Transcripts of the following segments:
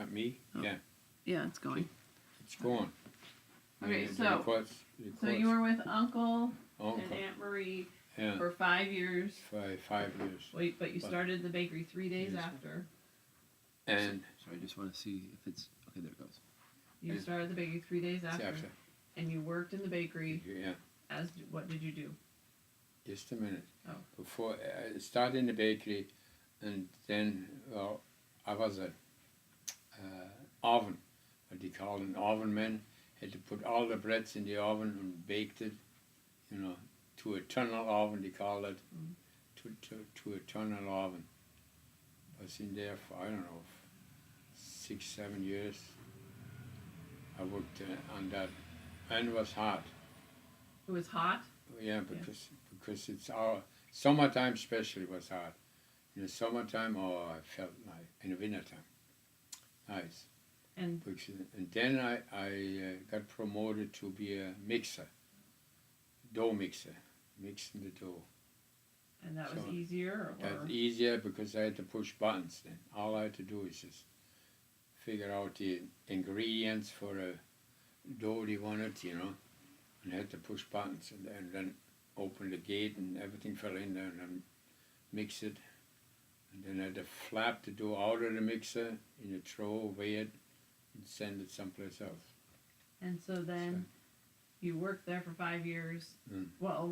that me? Oh. Yeah. Yeah, it's going. It's going. Okay, The so records- you were with Uncle and Uncle. Aunt Marie Yeah. for 5 years. 5 years. Wait, but you But- started the bakery 3 days Yes. after. And So I just want to see if it's okay. There it goes. You Yeah. started the bakery 3 days it's after, after. and you worked in the bakery. Yeah. What did you do? Just a minute. Oh. Before I started in the bakery, and then I was a oven, what they call an oven man. Had to put all the breads in the oven and baked it, to a tunnel oven. They call it, to a tunnel oven. I was in there for I don't know 6-7 years. I worked on that, and it was hot. It was hot. Yeah, because it's our summertime especially was hot. In the summertime, I felt like in the wintertime, nice. And And then I got promoted to be a mixer, dough mixer, mixing the dough. and that was So, easier, or That's easier because I had to push buttons then. All I had to do is just figure out the ingredients for a dough they wanted, and I had to push buttons and then open the gate and everything fell in there and then mix it. And then I had to flap the dough out of the mixer in a throw, weigh it, and send it someplace else. And so then you worked there for 5 years. Mm. Well,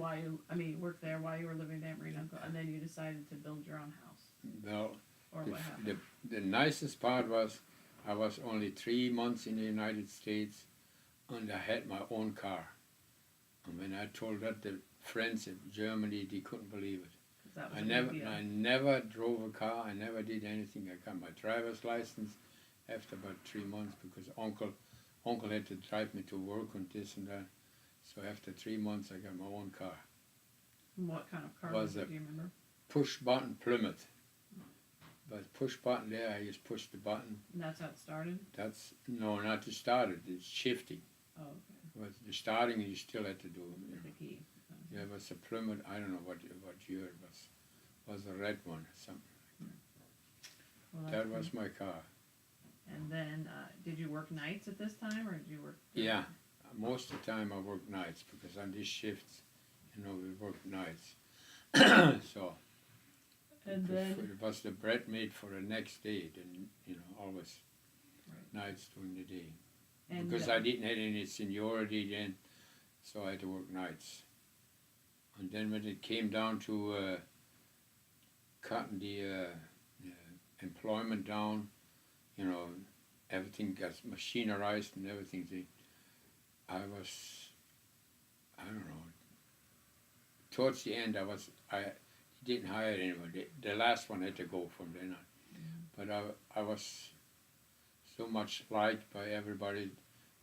you worked there while you were living at Marine Uncle, and then you decided to build your own house, Well, or what happened? the nicest part was I was only 3 months in the United States and I had my own car. And when I told that the friends in Germany, they couldn't believe it. 'Cause that was I a never, big deal. I never drove a car. I never did anything. I got my driver's license after about 3 months because uncle had to drive me to work and this and that. So after 3 months, I got my own car. What kind of car Was was it? a- Do you remember? Push button Plymouth. But push button there, I just pushed the button. And that's how it started. That's no, not to start it. It's shifting. Oh, okay. But the starting you still had to do. With the key. Yeah, it was a Plymouth. I don't know what year it was. Was a red one or something. Well, that's That cool. was my car. And then, did you work nights at this time, or did you work? Yeah, most of the time I work nights because on these shifts, we work nights. So And then, it was the bread made for the next day. Then always Right. nights during the day. and Because I didn't have any seniority then, so I had to work nights. And then when it came down to cutting the employment down, everything got machinerized and everything. I don't know. Towards the end, I didn't hire anyone. The last one had to go from then on. But I was so much liked by everybody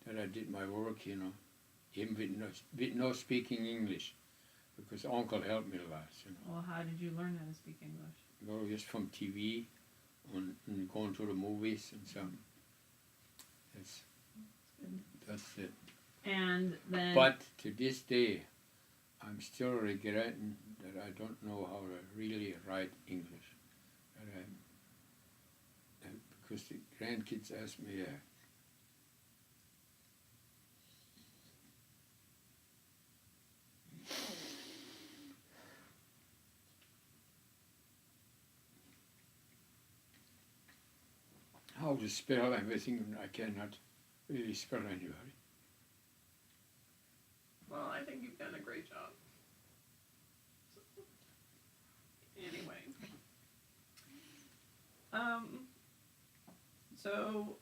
that I did my work, even with no speaking English, because Uncle helped me a lot, well, how did you learn how to speak English? Just from TV and going to the movies and something. That's it. And then, But to this day, I'm still regretting that I don't know how to really write English. Because the grandkids ask me, how to spell everything, and I cannot really spell anybody. well, I think you've done a great job. Anyway, so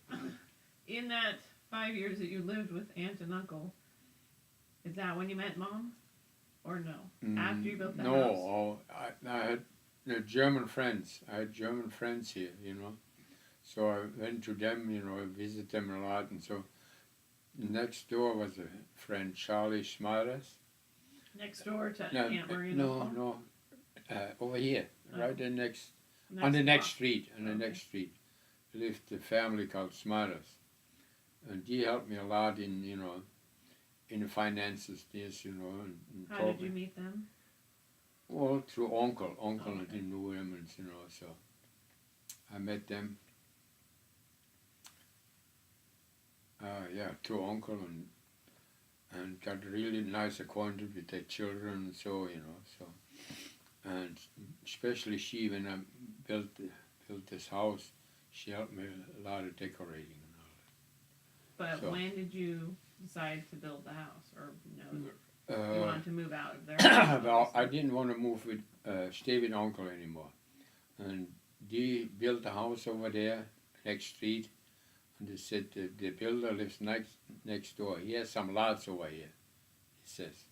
in that 5 years that you lived with Aunt and Uncle, is that when you met Mom, or no? After you built the house? No, I had the German friends. I had German friends here, So I went to them, I visited them a lot, and so next door was a friend, Charlie Schmaras. Next door to No, Aunt Marie and Uncle? no, over here, Oh. right there on the next block. street, Okay. next street, lived a family called Schmaras, and he helped me a lot in the finances, and How told did you me- meet them? Well, through Uncle. Uncle, I Okay. didn't know him, and so I met them. yeah, two uncle and got really nice acquainted with their children and so, you know, so. And especially she, when I built this house, she helped me a lot of decorating and all But So- when did you decide to build the house, or no, that. you wanted to move out of there? house, Well, I obviously. didn't want to move with, stay with uncle anymore. And they built a house over there, next street, and they said the builder lives next door. He has some lots over here, he says.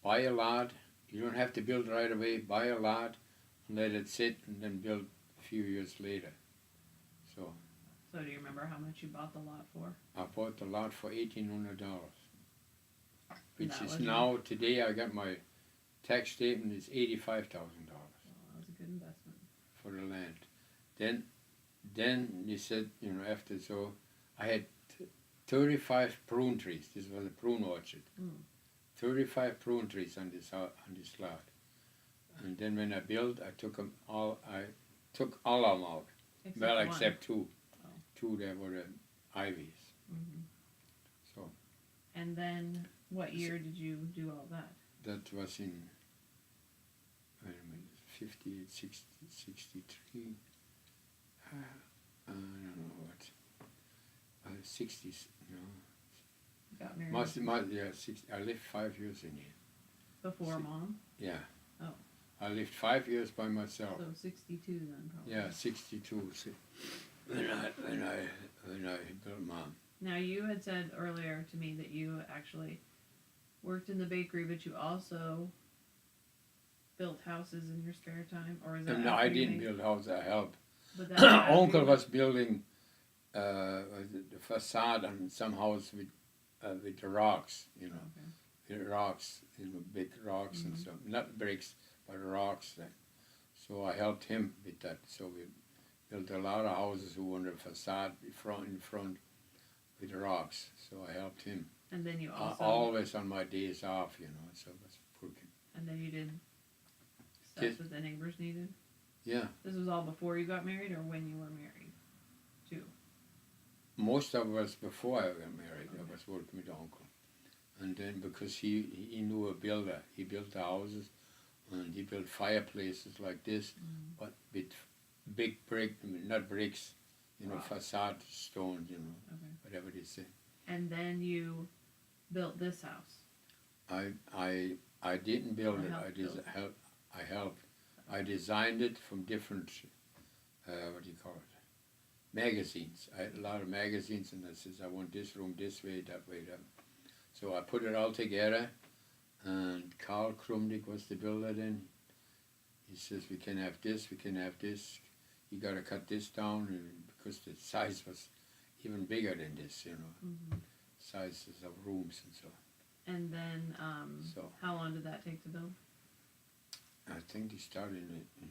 Buy a lot, you don't have to build right away, buy a lot, and let it sit, and then build a few years later. So, So do you remember how much you bought the lot for? I bought the lot for $1,800, which That is was now, today I got my tax statement is $85,000 Well, that was a good investment. for the land. Then he said, you know, after so, I had 35 prune trees. This was a prune orchard. Mm. 35 prune trees on this lot. And then when I built, I took all of them out. Well, one. except two. Oh. Two that were the ivies. Mhm. So And then, what year did you do all that? that was in, wait a minute, 50, 60, 63. I don't know what. 60s, no. Got married Yeah, 60. I lived 5 years in here. before si- mom? Yeah. Oh. I lived 5 years by myself. So 62 then, probably. Yeah, 62. When I built mom. Now, you had said earlier to me that you actually worked in the bakery, but you also built houses in your spare time, or is that No, after I you didn't made- build houses. I helped. But that's after Uncle you- was building the facade on some house with the rocks, you know, Okay. the rocks, you know, big rocks and Mhm. so not bricks, but rocks. So I helped him with that. So we built a lot of houses who on the facade in front with rocks. So I helped him. And then you also, Always on my days off, you know. So I was working. and then you did stuff Yes. that the neighbors needed. Yeah. This was all before you got married, or when you were married, too. Most of us before I got married, I Okay. was working with uncle, and then because he knew a builder, he built the houses, and he built fireplaces like this, but with big brick, not bricks, you know, Rock. facade stones, you know, Okay. whatever they say. And then you built this house. I didn't build Or it. helped build it. I helped. I designed it from different, what do you call it? Magazines. I had a lot of magazines, and I says I want this room this way, that way, that. So I put it all together, and Carl Krumdick was the builder then. He says we can have this, we can have this. You got to cut this down, and because the size was even bigger than this, you know, Mm-hmm. sizes of rooms and so. And then, So how long did that take to build? I think they started in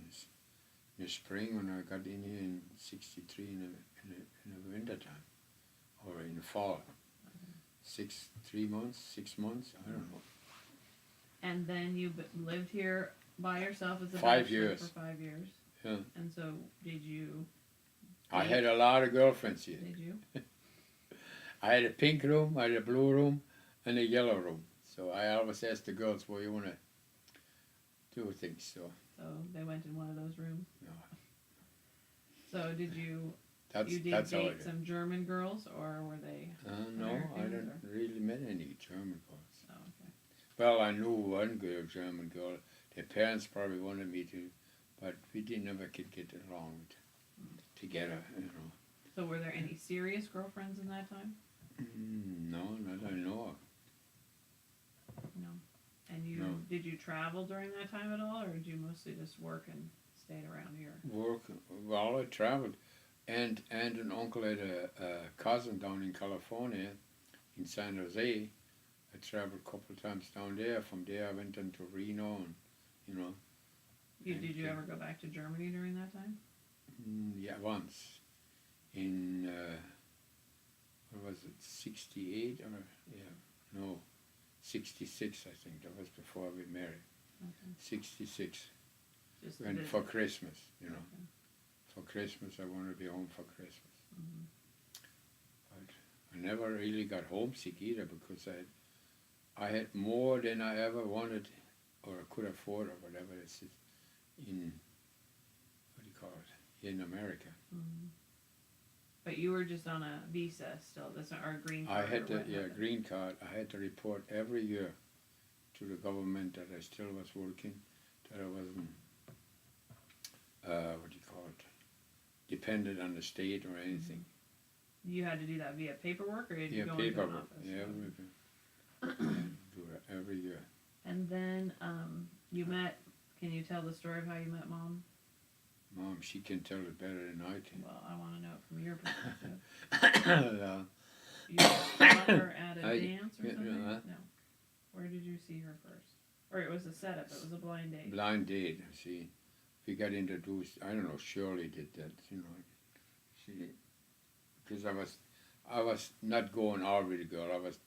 the spring when I got in here in '63 in the winter time, or in the fall. 3 months, 6 months, I don't know. And then you lived here by yourself as a 5 bachelor years. for 5 years. Yeah. And so, did you? I had a lot of girlfriends here. Did you? I had a pink room, I had a blue room, and a yellow room. So I always asked the girls, "Well, you want to do things?" So So they went in one of those rooms. no, So did you? that's You did that's how I date did. some German girls, or were they? No, I Americans, didn't really met any German girls. Oh, okay. Well, I knew one girl, German girl. Their parents probably wanted me to, but we didn't never could get along together, you know. So were there any serious girlfriends in that time? No, not I know of. No. And you No. did you travel during that time at all, or did you mostly just work and stayed around here? Work, well, I traveled. And an uncle had a cousin down in California, in San Jose. I traveled a couple of times down there. From there I went into Reno and, you know. Did you ever go back to Germany during that time? Yeah, once. In, what was it, 68 or, yeah, no, 66 I think. That was before we married. Okay. 66. Just to Went visit. for Christmas, you know. Okay. For Christmas, I wanted to be home for Christmas. Mhm. But I never really got homesick either because I had more than I ever wanted or could afford or whatever it is in, what do you call it, in America. Mm. But you were just on a visa still, that's not our green I card. had or to, what happened? green card. I had to report every year to the government that I still was working, that I wasn't, what do you call it, dependent on the state or anything. You had to do that via paperwork, or did you Yeah, go into an paperwork. office? Yeah, Okay. do it every year. And then you met. Can you tell the story of how you met Mom? Mom, she can tell it better than I can. Well, I want to know it from your perspective. Yeah. You saw her at a I- dance or yeah, something? huh? No. Where did you see her first? Or it was a setup. It was a blind date. Blind date, see. We got introduced, I don't know, Shirley did that, you know. She, because I was not going out with the girl. I was,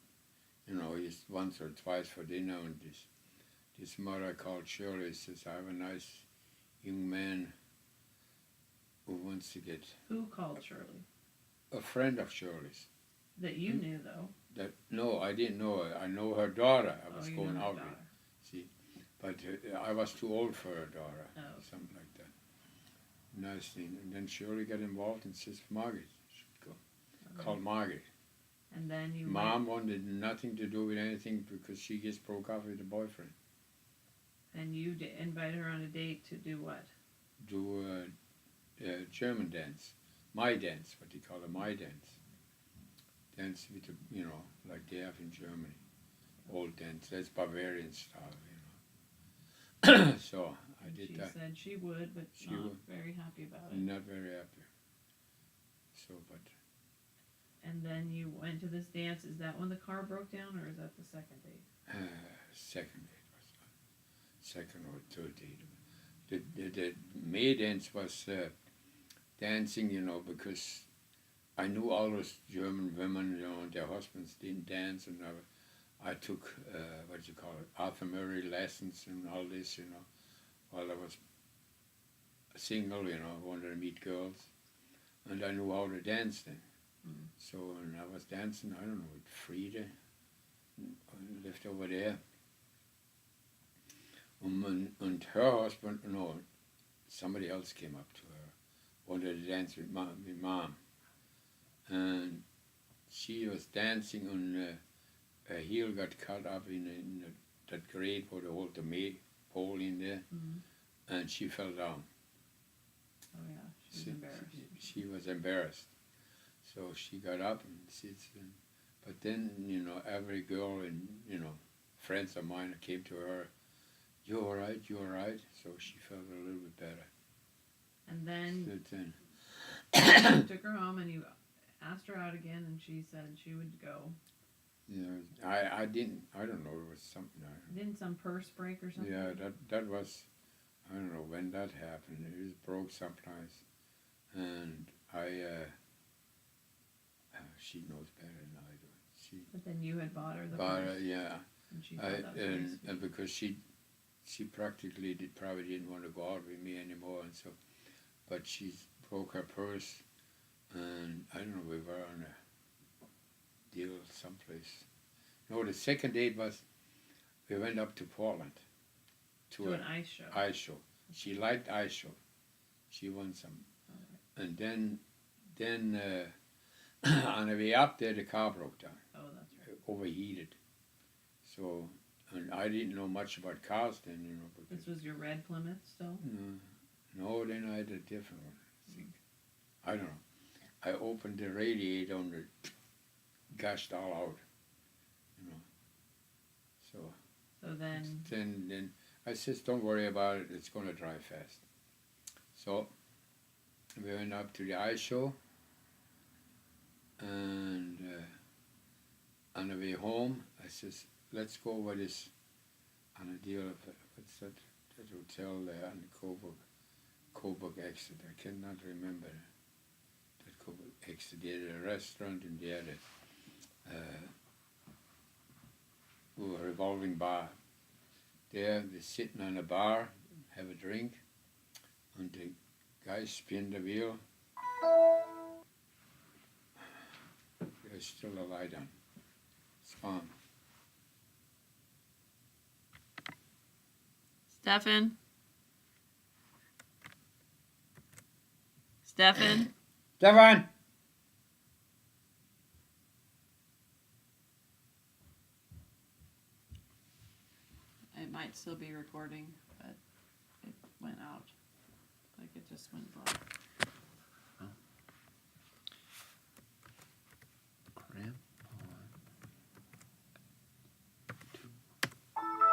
you know, just once or twice for dinner, and this mother called Shirley says, I have a nice young man who wants to get Who called Shirley? a friend of Shirley's. That you knew though. That no, I didn't know her. I know her daughter. I was you going know her out with. daughter. See, but I was too old for her daughter. Oh. Something like that. Nice thing. And then Shirley got involved and says, Margaret should go. Okay. Called Margaret. And then you Mom wanted nothing to do with anything because she just broke off with the boyfriend. and you invited her on a date to do what? Do a German dance. My dance, what they call it, my dance. Dance with the, you know, like they have in Germany. Old dance. That's Bavarian style, you know. So I And did she that. said she would, but She not would. very happy about it. Not very happy. So, but And then you went to this dance. Is that when the car broke down, or is that the second date? second date was second or third date. The May dance was dancing, you know, because I knew all those German women, you know, and their husbands didn't dance, and I took what do you call it, Arthur Murray lessons and all this, you know, while I was single, you know, I wanted to meet girls, and I knew how to dance then. Mm. So when I was dancing, I don't know, with Frieda, I lived over there. And her husband, no, somebody else came up to her, wanted to dance with mom. And she was dancing on her heel got cut up in that grate where they hold the pole in there, Mm-hmm. and she fell down. Oh yeah, she was embarrassed. She was embarrassed. So she got up and sits, but then, you know, every girl and, you know, friends of mine came to her, you all right, you all right? So she felt a little bit better. And then So then, you took her home, and you asked her out again, and she said she would go. you know, I don't know, it was something. Didn't some purse break or something? Yeah, that was, I don't know when that happened. It was broke sometimes. And she knows better than I do. She, But then you had bought her the but purse, yeah, and she thought that was very sweet. and because she practically probably didn't want to go out with me anymore, and so, but she broke her purse, and I don't know, we were on a deal someplace. No, the second date was, we went up to Portland To an ice show. ice show. She liked ice show. She won some, and then on the way up there, the car broke down. Oh, that's right. Overheated. So, and I didn't know much about cars then, you know. Because, This was your red Plymouth still? no, then I had a different one. I think. I don't know. I opened the radiator and it gushed all out, you know. So So then, then I says, don't worry about it. It's going to dry fast. So we went up to the ice show, and on the way home, I says, let's go over this on a deal of, what's that hotel there on the Coburg exit. I cannot remember that Coburg exit. They had a restaurant and they had a revolving bar. There, they're sitting on a bar, have a drink, and the guy spin the wheel. It's still a lie down. It's gone. Stefan? Stefan? Stefan! It might still be recording, but it went out. Like it just went black.